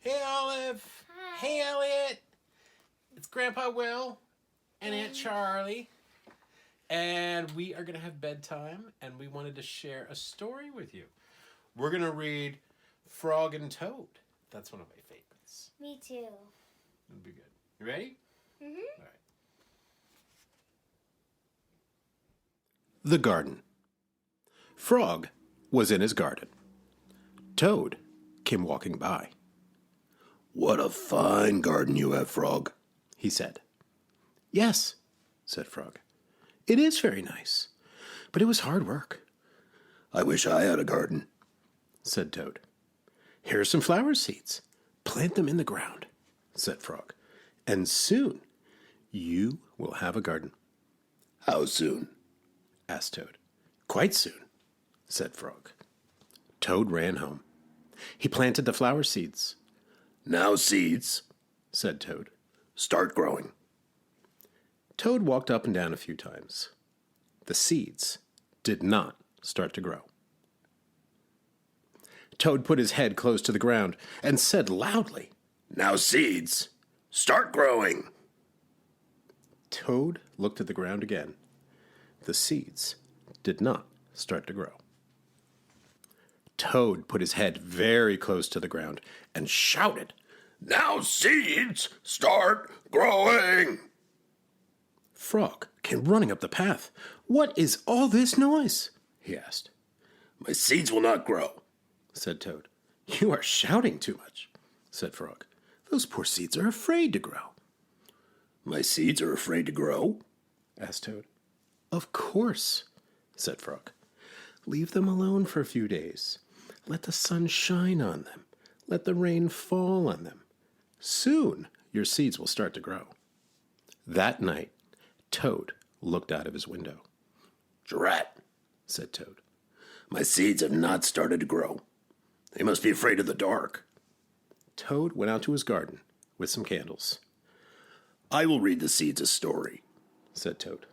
Hey, Olive. Hi. Hey, Elliot. It's Grandpa Will and Aunt Charlie. And we are going to have bedtime, and we wanted to share a story with you. We're going to read Frog and Toad. That's one of my favorites. Me too. It'll be good. You ready? Mm-hmm. All right. The garden. Frog was in his garden. Toad came walking by. "What a fine garden you have, Frog," he said. Yes, said Frog. It is very nice, but it was hard work, "I wish I had a garden," said Toad. Here are some flower seeds. Plant them in the ground, said Frog, and soon you will have a garden. "How soon?" asked Toad. Quite soon, said Frog. Toad ran home. He planted the flower seeds. "Now seeds," said Toad. "start growing." Toad walked up and down a few times. The seeds did not start to grow. Toad put his head close to the ground and said loudly, "Now seeds, start growing." Toad looked at the ground again. The seeds did not start to grow. Toad put his head very close to the ground and shouted, "Now seeds, start growing." Frog came running up the path. What is all this noise? He asked. "My seeds will not grow," said Toad. You are shouting too much, said Frog. Those poor seeds are afraid to grow. "My seeds are afraid to grow?" asked Toad. Of course, said Frog. Leave them alone for a few days. Let the sun shine on them. Let the rain fall on them. Soon your seeds will start to grow. That night, Toad looked out of his window. "Drat," said Toad. "My seeds have not started to grow. They must be afraid of the dark." Toad went out to his garden with some candles. "I will read the seeds a story. Said Toad.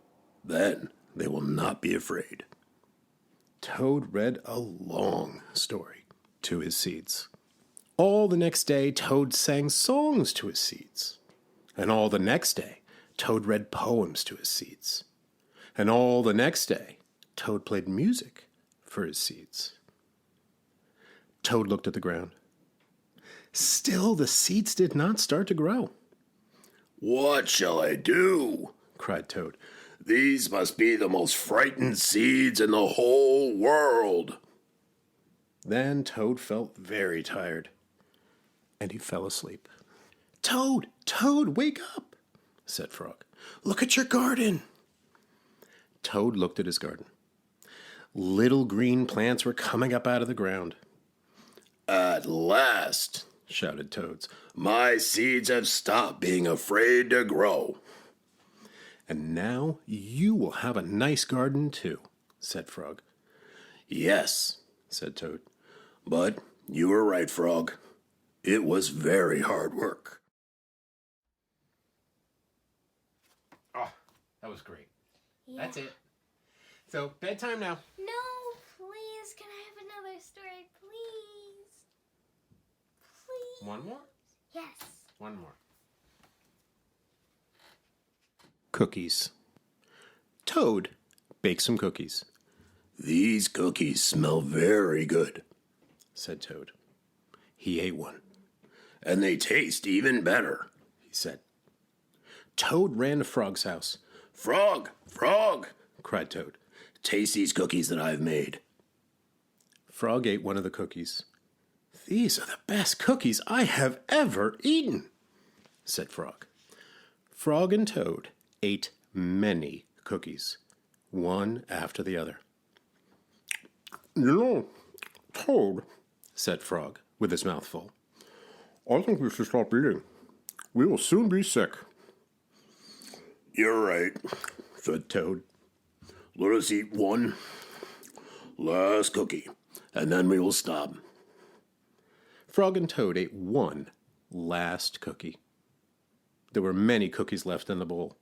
Then they will not be afraid." Toad read a long story to his seeds. All the next day, Toad sang songs to his seeds. And all the next day, Toad read poems to his seeds. And all the next day, Toad played music for his seeds. Toad looked at the ground. Still, the seeds did not start to grow. "What shall I do?" cried Toad. "These must be the most frightened seeds in the whole world." Then Toad felt very tired, and he fell asleep. Toad, Toad, wake up, said Frog. Look at your garden. Toad looked at his garden. Little green plants were coming up out of the ground. "At last," shouted Toads, "my seeds have stopped being afraid to grow." and now you will have a nice garden too, said Frog. "Yes," said Toad. "but you were right, Frog. It was very hard work." Oh, that was great. Yeah. That's it. So, bedtime now. No, please. Can I have another story, please? Please. One more? Yes. One more. Cookies. Toad baked some cookies, "These cookies smell very good," said Toad. He ate one, "and they taste even better." he said. Toad ran to Frog's house. "Frog, Frog," Cried Toad. "taste these cookies that I've made." Frog ate one of the cookies. These are the best cookies I have ever eaten, said Frog. Frog and Toad ate many cookies, one after the other. You know, Toad, said Frog, with his mouth full, I think we should stop eating. We will soon be sick. "You're right," Said Toad. "Let us eat one last cookie, and then we will stop." Frog and Toad ate one last cookie. There were many cookies left in the bowl.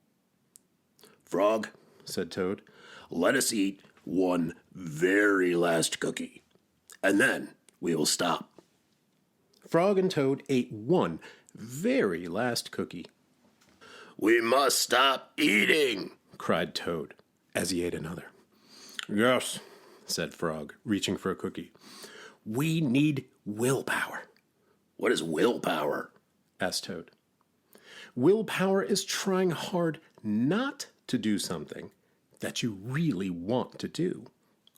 "Frog," Said Toad. "let us eat one very last cookie, and then we will stop." Frog and Toad ate one very last cookie. We must stop eating, Cried Toad as he ate another. Yes, said Frog, reaching for a cookie. We need willpower. What is willpower? Asked Toad. Willpower is trying hard not to do something that you really want to do,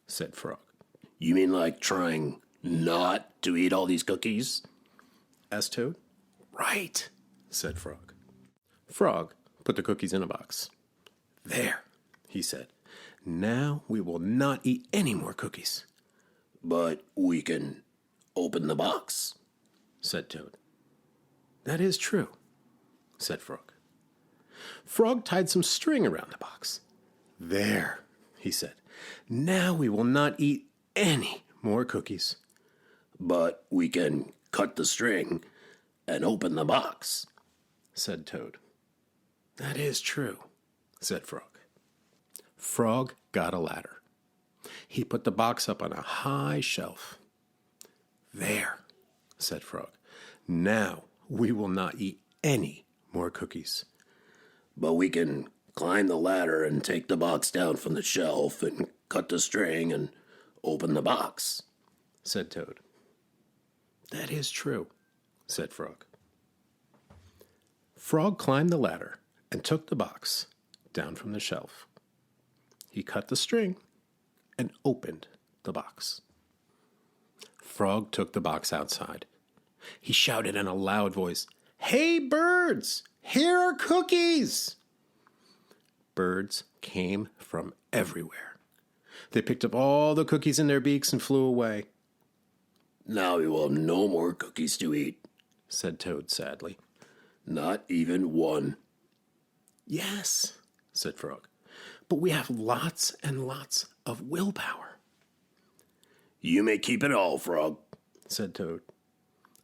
said Frog. You mean like trying not to eat all these cookies? Asked Toad. Right, said Frog. Frog put the cookies in a box. There, he said. Now we will not eat any more cookies. But we can open the box, said Toad. That is true, said Frog. Frog tied some string around the box. There, he said. Now we will not eat any more cookies. But we can cut the string and open the box, said Toad. That is true, said Frog. Frog got a ladder. He put the box up on a high shelf. There, said Frog. Now we will not eat any more cookies. But we can climb the ladder and take the box down from the shelf and cut the string and open the box, said Toad. That is true, said Frog. Frog climbed the ladder and took the box down from the shelf. He cut the string and opened the box. Frog took the box outside. He shouted in a loud voice, "Hey, birds! Here are cookies!" Birds came from everywhere. They picked up all the cookies in their beaks and flew away. Now we will have no more cookies to eat, said Toad sadly. Not even one. Yes, said Frog, but we have lots and lots of willpower. You may keep it all, Frog, said Toad.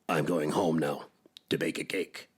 I'm going home now to bake a cake.